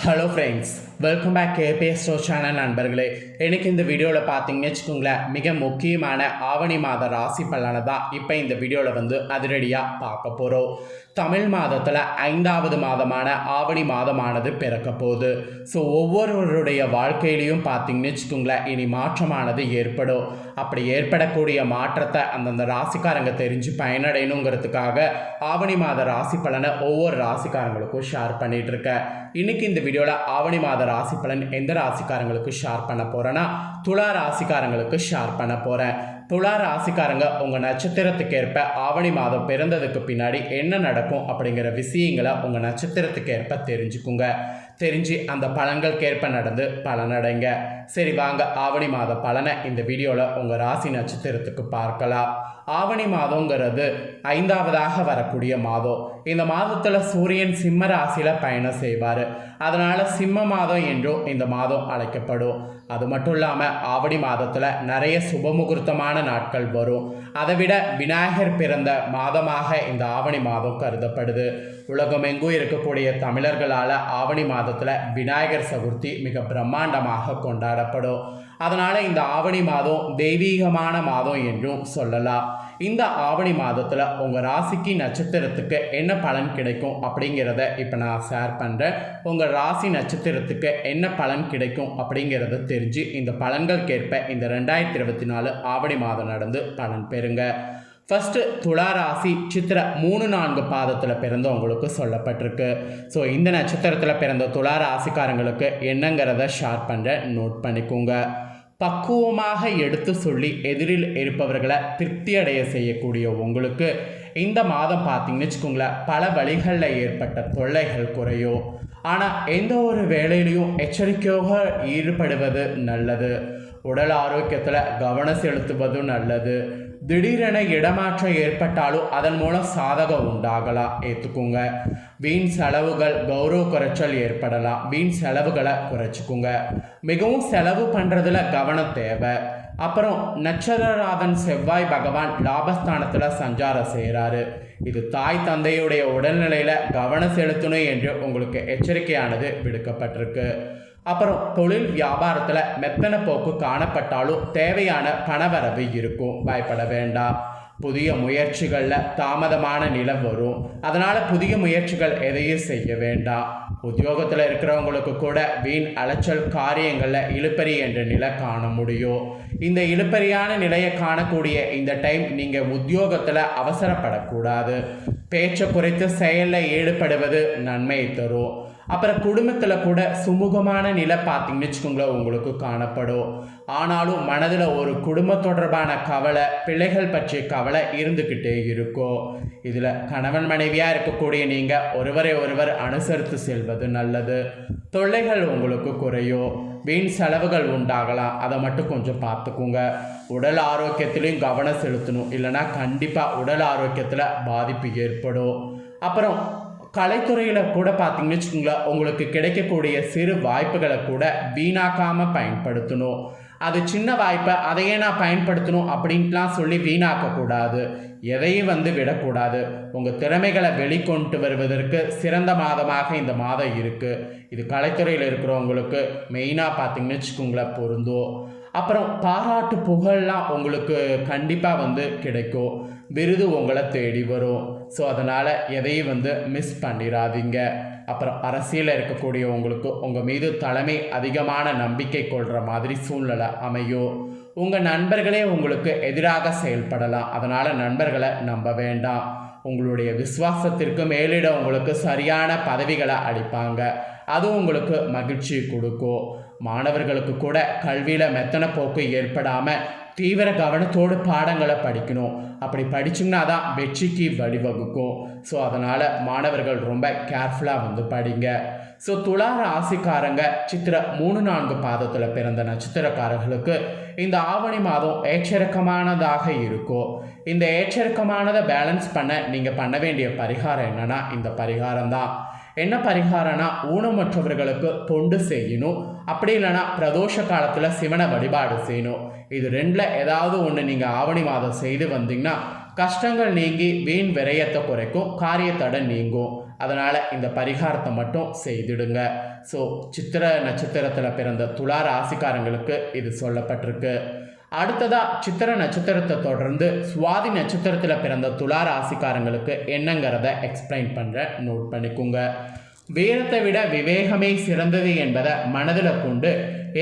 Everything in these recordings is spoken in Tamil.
Hello friends, welcome back KPS store channel நண்பர்களே. எனக்கு இந்த வீடியோவில் பார்த்தீங்கன்னு வச்சுக்கோங்களேன், மிக முக்கியமான ஆவணி மாத ராசி பலனை தான் இப்போ இந்த வீடியோவில் அதிரடியாக பார்க்க போகிறோம். தமிழ் மாதத்தில் 5வது மாதமான ஆவணி மாதமானது பிறக்க போகுது. ஸோ ஒவ்வொருவருடைய வாழ்க்கையிலையும் பார்த்தீங்கன்னு வச்சுக்கோங்களேன், இனி மாற்றமானது ஏற்படும். அப்படி ஏற்படக்கூடிய மாற்றத்தை அந்தந்த ராசிக்காரங்க தெரிஞ்சு பயனடையணுங்கிறதுக்காக ஆவணி மாத ராசி பலனை ஒவ்வொரு ராசிக்காரங்களுக்கும் ஷேர் பண்ணிகிட்டு இருக்கேன். இன்றைக்கி இந்த வீடியோவில் ஆவணி மாத ராசி பலன் எந்த ராசிக்காரங்களுக்கு ஷேர் பண்ண போகிறேன்னா, துலா ராசிக்காரங்களுக்கு ஷேர் பண்ண போகிறேன். துலா ராசிக்காரங்க உங்கள் நட்சத்திரத்துக்கு ஏற்ப ஆவணி மாதம் பிறந்ததுக்கு பின்னாடி என்ன நடக்கும் அப்படிங்கிற விஷயங்களை உங்கள் நட்சத்திரத்துக்கு ஏற்ப தெரிஞ்சுக்குங்க. தெரிஞ்சு அந்த பலன்களுக்கேற்ப நடந்து பலனடைங்க. சரி வாங்க, ஆவணி மாத பலனை இந்த வீடியோவில் உங்கள் ராசி நட்சத்திரத்துக்கு பார்க்கலாம். ஆவணி மாதங்கிறது 5வதாக வரக்கூடிய மாதம். இந்த மாதத்தில் சூரியன் சிம்ம ராசியில் பயணம் செய்வார். அதனால் சிம்ம மாதம் என்றும் இந்த மாதம் அழைக்கப்படும். அது மட்டும் இல்லாமல் ஆவணி மாதத்தில் நிறைய சுபமுகூர்த்தமான நாட்கள் வரும். அதை விட விநாயகர் பிறந்த மாதமாக இந்த ஆவணி மாதம் கருதப்படுது. உலகமெங்கும் இருக்கக்கூடிய தமிழர்களால் ஆவணி மாதத்தில் விநாயகர் சதுர்த்தி மிக பிரம்மாண்டமாக கொண்டாடப்படும். அதனால் இந்த ஆவணி மாதம் தெய்வீகமான மாதம் என்றும் சொல்லலாம். இந்த ஆவணி மாதத்தில் உங்கள் ராசிக்கு நட்சத்திரத்துக்கு என்ன பலன் கிடைக்கும் அப்படிங்கிறத இப்போ நான் ஷேர் பண்ணுறேன். உங்கள் ராசி நட்சத்திரத்துக்கு என்ன பலன் கிடைக்கும் அப்படிங்கிறத தெரிஞ்சு இந்த பலன்களுக்கேற்ப இந்த 2024 ஆவணி மாதம் நடந்து பலன் பெறுங்க. ஃபஸ்ட்டு துலா ராசி சித்திர 3-4 பாதத்தில் பிறந்தவங்களுக்கு சொல்லப்பட்டிருக்கு. ஸோ இந்த நட்சத்திரத்தில் பிறந்த துலா ராசிக்காரங்களுக்கு என்னங்கிறத ஷேர் பண்ணுற நோட் பண்ணிக்கோங்க. பக்குவமாக எடுத்து சொல்லி எதிரில் இருப்பவர்களை திருப்தி அடைய செய்யக்கூடிய உங்களுக்கு இந்த மாதம் பார்த்தீங்கன்னு வச்சுக்கோங்களேன், பல வழிகளில் ஏற்பட்ட தொல்லைகள் குறையும். ஆனால் எந்த ஒரு வேலையிலையும் எச்சரிக்கையாக ஈடுபடுவது நல்லது. உடல் ஆரோக்கியத்தில் கவனம் செலுத்துவதும் நல்லது. திடீரென இடமாற்றம் ஏற்பட்டாலும் அதன் மூலம் சாதகம் உண்டாகலாம், ஏற்றுக்குங்க. வீண் செலவுகள், கௌரவ குறைச்சல் ஏற்படலாம். வீண் செலவுகளை குறைச்சிக்குங்க. மிகவும் செலவு பண்ணுறதுல கவனம் தேவை. அப்புறம் நட்சத்திரநாதன் செவ்வாய் பகவான் லாபஸ்தானத்தில் சஞ்சாரம் செய்கிறாரு. இது தாய் தந்தையுடைய உடல்நிலையில் கவனம் செலுத்தணும் என்று உங்களுக்கு எச்சரிக்கையானது விடுக்கப்பட்டிருக்கு. அப்புறம் தொழில் வியாபாரத்தில் மெத்தன போக்கு காணப்பட்டாலும் தேவையான பணவரவு இருக்கும், பயப்பட வேண்டாம். புதிய முயற்சிகளில் தாமதமான நிலை வரும். அதனால் புதிய முயற்சிகள் எதையும் செய்ய வேண்டாம். உத்தியோகத்தில் இருக்கிறவங்களுக்கு கூட வீண் அலைச்சல் காரியங்களில் இழுப்பறி என்ற நிலை காண முடியும். இந்த இழுப்பறியான நிலையை காணக்கூடிய இந்த டைம் நீங்கள் உத்தியோகத்தில் அவசரப்படக்கூடாது. பேச்சை குறைத்து செயலில் ஈடுபடுவது நன்மையை தரும். அப்புறம் குடும்பத்தில் கூட சுமூகமான நிலை பார்த்தீங்கன்னு வச்சுக்கோங்களேன் உங்களுக்கு காணப்படும். ஆனாலும் மனதில் ஒரு குடும்ப தொடர்பான கவலை, பிள்ளைகள் பற்றிய கவலை இருந்துக்கிட்டே இருக்கும். இதில் கணவன் மனைவியாக இருக்கக்கூடிய நீங்கள் ஒருவரை ஒருவர் அனுசரித்து செல்வது நல்லது. தொல்லைகள் உங்களுக்கு குறையும். வீண் செலவுகள் உண்டாகலாம், அதை மட்டும் கொஞ்சம் பார்த்துக்குங்க. உடல் ஆரோக்கியத்திலையும் கவனம் செலுத்தணும், இல்லைனா கண்டிப்பாக உடல் ஆரோக்கியத்தில் பாதிப்பு ஏற்படும். அப்புறம் கலைத்துறையில் கூட பார்த்தீங்கன்னு வச்சுக்கோங்களேன், உங்களுக்கு கிடைக்கக்கூடிய சிறு வாய்ப்புகளை கூட வீணாக்காமல் பயன்படுத்தணும். அது சின்ன வாய்ப்பை அதையே நான் பயன்படுத்தணும் அப்படின்ட்டுலாம் சொல்லி வீணாக்கக்கூடாது. எதையும் விடக்கூடாது. உங்கள் திறமைகளை வெளிக்கொண்டு வருவதற்கு சிறந்த மாதமாக இந்த மாதம் இருக்குது. இது கலைத்துறையில் இருக்கிறவங்களுக்கு மெயினாக பார்த்தீங்கன்னு வச்சுக்கோங்களேன் பொருந்தும். அப்புறம் பாராட்டு புகழெலாம் உங்களுக்கு கண்டிப்பாக கிடைக்கும். விருது உங்களை தேடி வரும். ஸோ அதனால் எதையும் மிஸ் பண்ணிடாதீங்க. அப்புறம் அரசியலில் இருக்கக்கூடிய உங்களுக்கு உங்கள் மீது தலைமை அதிகமான நம்பிக்கை கொள்கிற மாதிரி சூழ்நிலை அமையும். உங்கள் நண்பர்களே உங்களுக்கு எதிராக செயல்படலாம். அதனால் நண்பர்களை நம்ப வேண்டாம். உங்களுடைய விசுவாசத்திற்கு மேலிட உங்களுக்கு சரியான பதவிகளை அளிப்பாங்க. அது உங்களுக்கு மகிழ்ச்சி கொடுக்கும். மாணவர்களுக்கு கூட கல்வியில் மெத்தன போக்கு ஏற்படாமல் தீவிர கவனத்தோடு பாடங்களை படிக்கணும். அப்படி படிச்சிங்கன்னா தான் வெற்றிக்கு வழிவகுக்கும். ஸோ அதனால் மாணவர்கள் ரொம்ப கேர்ஃபுல்லாக படிங்க. ஸோ துலா ராசிக்காரங்க சித்திர 3-4 பாதத்தில் பிறந்த நட்சத்திரக்காரர்களுக்கு இந்த ஆவணி மாதம் ஏச்சரக்கமானதாக இருக்கும். இந்த ஏச்சரக்கமானதை பேலன்ஸ் பண்ண நீங்கள் பண்ண வேண்டிய பரிகாரம் என்னென்னா, இந்த பரிகாரம் தான். என்ன பரிகாரம்னா, ஊனமற்றவர்களுக்கு தொண்டு செய்யணும். அப்படி இல்லைனா பிரதோஷ காலத்தில் சிவனை வழிபாடு செய்யணும். இது 2ல் ஏதாவது ஒன்று நீங்கள் ஆவணி மாதம் செய்து வந்தீங்கன்னா கஷ்டங்கள் நீங்கி வீண் விரயத்தை குறைக்கும், காரியத்தடை நீங்கும். அதனால் இந்த பரிகாரத்தை மட்டும் செய்திடுங்க. ஸோ சித்திரை நட்சத்திரத்தில் பிறந்த துலா ராசிக்காரங்களுக்கு இது சொல்லப்பட்டிருக்கு. அடுத்ததாக சித்திரை நட்சத்திரத்தை தொடர்ந்து சுவாதி நட்சத்திரத்தில் பிறந்த துலா ராசிக்காரங்களுக்கு என்னங்கிறத எக்ஸ்பிளைன் பண்ணுறேன், நோட் பண்ணிக்கோங்க. வீரத்தை விட விவேகமே சிறந்தது என்பதை மனதில் கொண்டு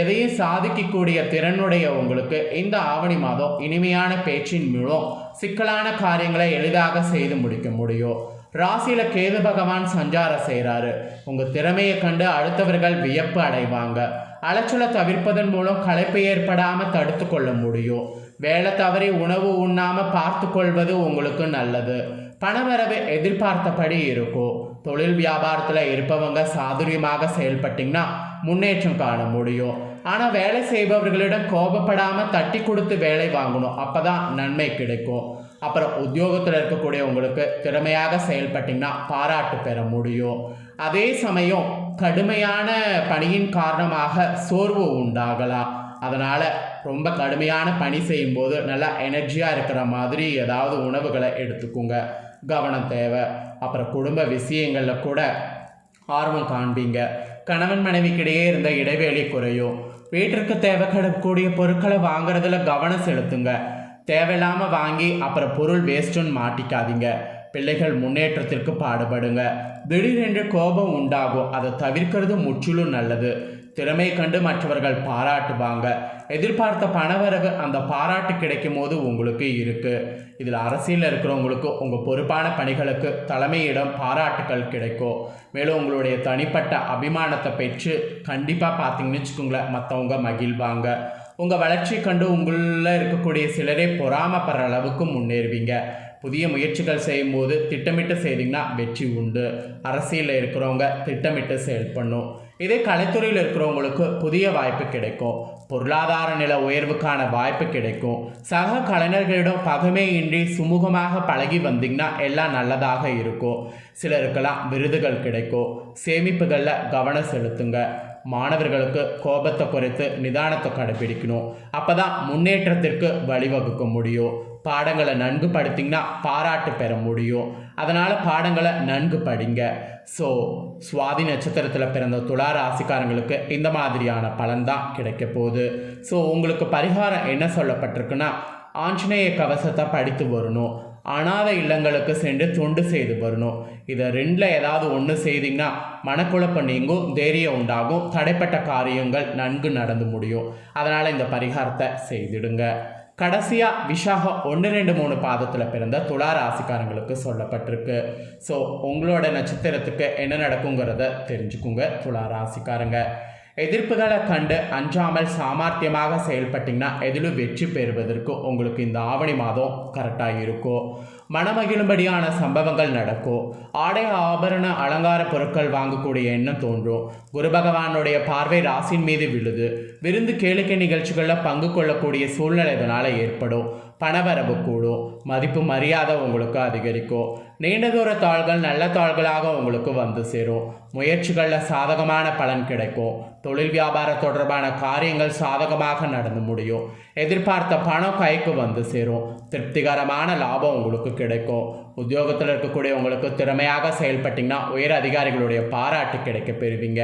எதையும் சாதிக்கக்கூடிய திறனுடைய உங்களுக்கு இந்த ஆவணி மாதம் இனிமையான பேச்சின் மூலம் சிக்கலான காரியங்களை எளிதாக செய்து முடிக்க முடியும். ராசியில் கேது பகவான் சஞ்சாரம் செய்கிறாரு. உங்கள் திறமையை கண்டு அடுத்தவர்கள் வியப்பு அடைவாங்க. அலைச்சலை தவிர்ப்பதன் மூலம் களைப்பு ஏற்படாமல் தடுத்து கொள்ள முடியும். வேலை தவறி உணவு உண்ணாமல் பார்த்து கொள்வது உங்களுக்கு நல்லது. பணவரவு எதிர்பார்த்தபடி இருக்கும். தொழில் வியாபாரத்தில் இருப்பவங்க சாதுரியமாக செயல்பட்டிங்கன்னா முன்னேற்றம் காண முடியும். ஆனால் வேலை செய்பவர்களிடம் கோபப்படாமல் தட்டி கொடுத்து வேலை வாங்கணும், அப்போ தான் நன்மை கிடைக்கும். அப்புறம் உத்தியோகத்தில் இருக்கக்கூடிய உங்களுக்கு திறமையாக செயல்பட்டிங்கன்னா பாராட்டு பெற முடியும். அதே சமயம் கடுமையான பணியின் காரணமாக சோர்வு உண்டாகலாம். அதனால் ரொம்ப கடுமையான பணி செய்யும்போது நல்லா எனர்ஜியாக இருக்கிற மாதிரி ஏதாவது உணவுகளை எடுத்துக்கோங்க. கவனம் தேவை. அப்புறம் குடும்ப விஷயங்களில் கூட ஆர்வம் காண்பீங்க. கணவன் மனைவிக்கிடையே இருந்த இடைவெளி குறையும். வீட்டிற்கு தேவைப்படக்கூடிய பொருட்களை வாங்குறதுல கவனம் செலுத்துங்க. தேவையில்லாமல் வாங்கி அப்புறம் பொருள் வேஸ்ட்டுன்னு மாட்டிக்காதீங்க. பிள்ளைகள் முன்னேற்றத்திற்கு பாடுபடுங்க. திடீரென்று கோபம் உண்டாகும், அதை தவிர்க்கிறது முற்றிலும் நல்லது. திறமை கண்டு மற்றவர்கள் பாராட்டுவாங்க. எதிர்பார்த்த பணவரவு அந்த பாராட்டு கிடைக்கும் போது உங்களுக்கு இருக்குது. இதில் அரசியலில் இருக்கிறவங்களுக்கு உங்கள் பொறுப்பான பணிகளுக்கு தலைமையிடம் பாராட்டுக்கள் கிடைக்கும். மேலும் உங்களுடைய தனிப்பட்ட அபிமானத்தை பெற்று கண்டிப்பாக பார்த்தீங்கன்னு வச்சுக்கோங்களேன், மற்றவங்க மகிழ்வாங்க. உங்கள் வளர்ச்சி கண்டு உங்களில் இருக்கக்கூடிய சிலரே பொறாமப்படுற அளவுக்கு முன்னேறுவீங்க. புதிய முயற்சிகள் செய்யும்போது திட்டமிட்டு செய்தீங்கன்னா வெற்றி உண்டு. அரசியலில் இருக்கிறவங்க திட்டமிட்டு செயல்படணும். இதே கலைத்துறையில் இருக்கிறவங்களுக்கு புதிய வாய்ப்பு கிடைக்கும். பொருளாதார நில உயர்வுக்கான வாய்ப்பு கிடைக்கும். சக கலைஞர்களிடம் பகைமையின்றி சுமூகமாக பழகி வந்தீங்கன்னா எல்லாம் நல்லதாக இருக்கும். சிலருக்கெல்லாம் விருதுகள் கிடைக்கும். சேமிப்புகளில் கவனம் செலுத்துங்க. மாணவர்களுக்கு கோபத்தை குறைத்து நிதானத்தை கடைபிடிக்கணும். அப்போ தான் முன்னேற்றத்திற்கு வழிவகுக்க முடியும். பாடங்களை நன்கு படித்தீங்கன்னா பாராட்டு பெற முடியும். அதனால் பாடங்களை நன்கு படிங்க. ஸோ சுவாதி நட்சத்திரத்தில் பிறந்த துலா ராசிக்காரங்களுக்கு இந்த மாதிரியான பலன் தான் கிடைக்க போகுது. ஸோ உங்களுக்கு பரிகாரம் என்ன சொல்லப்பட்டிருக்குன்னா, ஆஞ்சநேய கவசத்தை படித்து வரணும். அனாத இல்லங்களுக்கு சென்று தொண்டு செய்து வரணும். இதை ரெண்டில் ஏதாவது ஒன்று செய்திங்கன்னா மனக்குழப்பம் நீங்கும், தைரியம் உண்டாகும், தடைப்பட்ட காரியங்கள் நன்கு நடந்து முடியும். அதனால் இந்த பரிகாரத்தை செய்திடுங்க. கடைசியாக விஷாகம் 1, 2, 3 பாதத்தில் பிறந்த துலா ராசிக்காரங்களுக்கு சொல்லப்பட்டிருக்கு. ஸோ உங்களோட நட்சத்திரத்துக்கு என்ன நடக்குங்கிறத தெரிஞ்சுக்குங்க துலா ராசிக்காரங்க. எதிர்ப்புகளை கண்டு அஞ்சாமல் சாமர்த்தியமாக செயல்பட்டிங்கன்னா எதிலும் வெற்றி பெறுவதற்கு உங்களுக்கு இந்த ஆவணி மாதம் கரெக்டாக இருக்கும். மனமகிழும்படியான சம்பவங்கள் நடக்கும். ஆடை ஆபரண அலங்கார பொருட்கள் வாங்கக்கூடிய எண்ணம் தோன்றும். குரு பகவானுடைய பார்வை ராசியின் மீது விழுது. விருந்து கேளிக்கை நிகழ்ச்சிகளில் பங்கு கொள்ளக்கூடிய சூழ்நிலை இதனால் ஏற்படும். பணவரவு கூடும். மதிப்பு மரியாதை உங்களுக்கு அதிகரிக்கும். நீண்ட தூர தாள்கள் நல்ல தாள்களாக உங்களுக்கு வந்து சேரும். முயற்சிகளில் சாதகமான பலன் கிடைக்கும். தொழில் வியாபார தொடர்பான காரியங்கள் சாதகமாக நடந்து முடியும். எதிர்பார்த்த பணம் கைக்கு வந்து சேரும். திருப்திகரமான லாபம் உங்களுக்கு கிடைக்கும். உத்தியோகத்தில் இருக்கக்கூடிய உங்களுக்கு திறமையாக செயல்பட்டிங்கன்னா உயர் அதிகாரிகளுடைய பாராட்டு கிடைக்க பெறுவீங்க.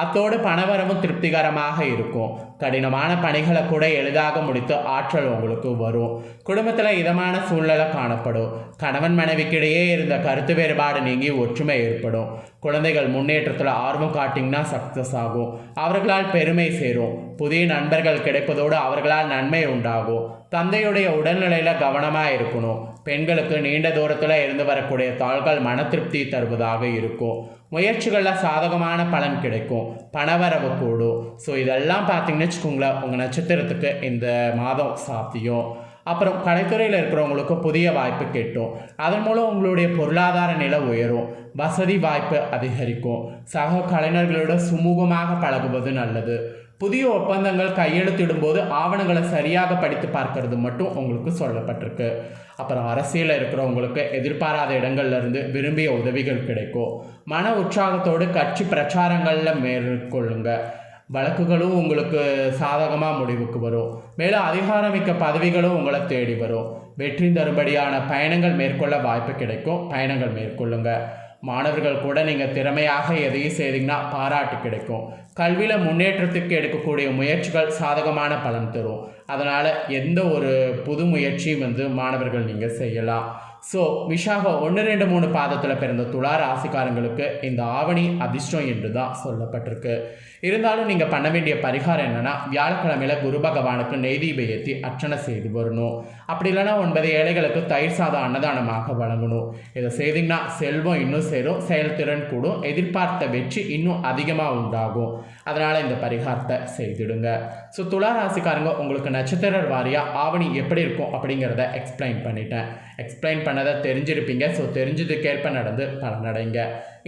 அத்தோடு பணவரவும் திருப்திகரமாக இருக்கும். கடினமான பணிகளை கூட எளிதாக முடித்து ஆற்றல் உங்களுக்கு வரும். குடும்பத்தில் இதமான சூழ்நிலை காணப்படும். கணவன் மனைவிக்கிடையே இருந்த கருத்து வேறுபாடு நீங்கி ஒற்றுமை ஏற்படும். குழந்தைகள் முன்னேற்றத்தில் ஆர்வம் காட்டிங்கன்னா சக்ஸஸ் ஆகும். அவர்களால் பெருமை சேரும். புதிய நண்பர்கள் கிடைப்பதோடு அவர்களால் நன்மை உண்டாகும். தந்தையுடைய உடல்நிலையில் கவனமாக இருக்கணும். பெண்களுக்கு நீண்ட தூரத்தில் இருந்து வரக்கூடிய தாள்கள் மன திருப்தி தருவதாக இருக்கும். முயற்சிகளில் சாதகமான பலன் கிடைக்கும். பணவரவு கூடும். ஸோ இதெல்லாம் பார்த்தீங்கன்னு வச்சுக்கோங்களேன், உங்கள் நட்சத்திரத்துக்கு இந்த மாதம் சாத்தியம். அப்புறம் கலைத்துறையில் இருக்கிறவங்களுக்கு புதிய வாய்ப்பு கிட்டும். அதன் மூலம் உங்களுடைய பொருளாதார நிலை உயரும். வசதி வாய்ப்பு அதிகரிக்கும். சக கலைஞர்களோட சுமூகமாக பழகுவது நல்லது. புதிய ஒப்பந்தங்கள் கையெழுத்திடும்போது ஆவணங்களை சரியாக படித்து பார்க்கறது மட்டும் உங்களுக்கு சொல்லப்பட்டிருக்கு. அப்புறம் அரசியலில் இருக்கிறவங்களுக்கு எதிர்பாராத இடங்கள்லேருந்து விரும்பிய உதவிகள் கிடைக்கும். மன உற்சாகத்தோடு கட்சி பிரச்சாரங்களில் மேற்கொள்ளுங்க. வழக்குகளும் உங்களுக்கு சாதகமாக முடிவுக்கு வரும். மேலும் அதிகாரமிக்க பதவிகளும் உங்களை தேடி வரும். வெற்றி தரும்படியான பயணங்கள் மேற்கொள்ள வாய்ப்பு கிடைக்கும். பயணங்கள் மேற்கொள்ளுங்க. மாணவர்கள் கூட நீங்கள் திறமையாக எதையும் செய்தீங்கன்னா பாராட்டு கிடைக்கும். கல்வியில் முன்னேற்றத்துக்கு எடுக்கக்கூடிய முயற்சிகள் சாதகமான பலன் தரும். அதனால் எந்த ஒரு புது முயற்சியும் மாணவர்கள் நீங்கள் செய்யலாம். ஸோ விஷாக 1, 2, 3 பாதத்தில் பிறந்த துலா ராசிக்காரங்களுக்கு இந்த ஆவணி அதிர்ஷ்டம் என்று தான் சொல்லப்பட்டிருக்கு. இருந்தாலும் நீங்கள் பண்ண வேண்டிய பரிகாரம் என்னென்னா, வியாழக்கிழமையில் குரு பகவானுக்கு நெய் தீபம் ஏற்றி அர்ச்சனை செய்து வரணும். அப்படி இல்லைனா 9 ஏழைகளுக்கு தயிர் சாதம் அன்னதானமாக வழங்கணும். இதை செய்திங்கன்னா செல்வம் இன்னும் சேரும், செயல்திறன் கூடும், எதிர்பார்த்த வெற்றி இன்னும் அதிகமாக உண்டாகும். அதனால் இந்த பரிகாரத்தை செய்திடுங்க. ஸோ துலா ராசிக்காரங்க உங்களுக்கு நட்சத்திர வாரியாக ஆவணி எப்படி இருக்கும் அப்படிங்கிறத எக்ஸ்பிளைன் பண்ணிட்டேன். எக்ஸ்பிளைன் பண்ணதை தெரிஞ்சிருப்பீங்க. ஸோ தெரிஞ்சதுக்கேற்ப நடந்து பலனடைங்க.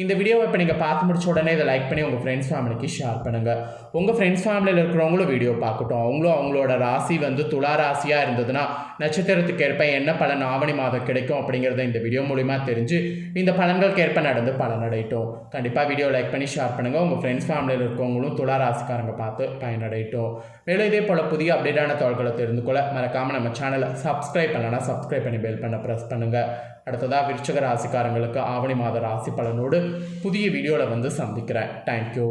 இந்த வீடியோவை இப்போ நீங்கள் பார்த்து முடிச்ச உடனே இதை லைக் பண்ணி உங்கள் ஃப்ரெண்ட்ஸ் ஃபேமிலிக்கு ஷேர் பண்ணுங்கள். உங்கள் ஃப்ரெண்ட்ஸ் ஃபேமிலியில் இருக்கிறவங்களும் வீடியோ பார்க்கட்டும். அவங்களோட ராசி துலா ராசியாக இருந்ததுன்னா நட்சத்திரத்துக்கு ஏற்ப என்ன பலன் ஆவணி மாதம் கிடைக்கும் அப்படிங்கிறத இந்த வீடியோ மூலிமா தெரிஞ்சு இந்த பலன்களுக்கு ஏற்ப நடந்து பலனடையட்டும். கண்டிப்பாக வீடியோ லைக் பண்ணி ஷேர் பண்ணுங்கள். உங்கள் ஃப்ரெண்ட்ஸ் ஃபேமிலியில் இருக்கவங்களும் துலா ராசிக்காரங்க பார்த்து பயனடையட்டும். மேலும் இதே போல் புதிய அப்டேட்டான தகவல்களை தெரிந்து கொள்ள மறக்காமல் நம்ம சேனலை சப்ஸ்கிரைப் பண்ணலன்னா சப்ஸ்கிரைப் பண்ணி பெல் பண்ண ப்ரெஸ் பண்ணுங்கள். அடுத்ததாக விருச்சிக ராசிக்காரங்களுக்கு ஆவணி மாத ராசி பலனோடு புதிய வீடியோவில் சந்திக்கிறேன். தேங்க்யூ.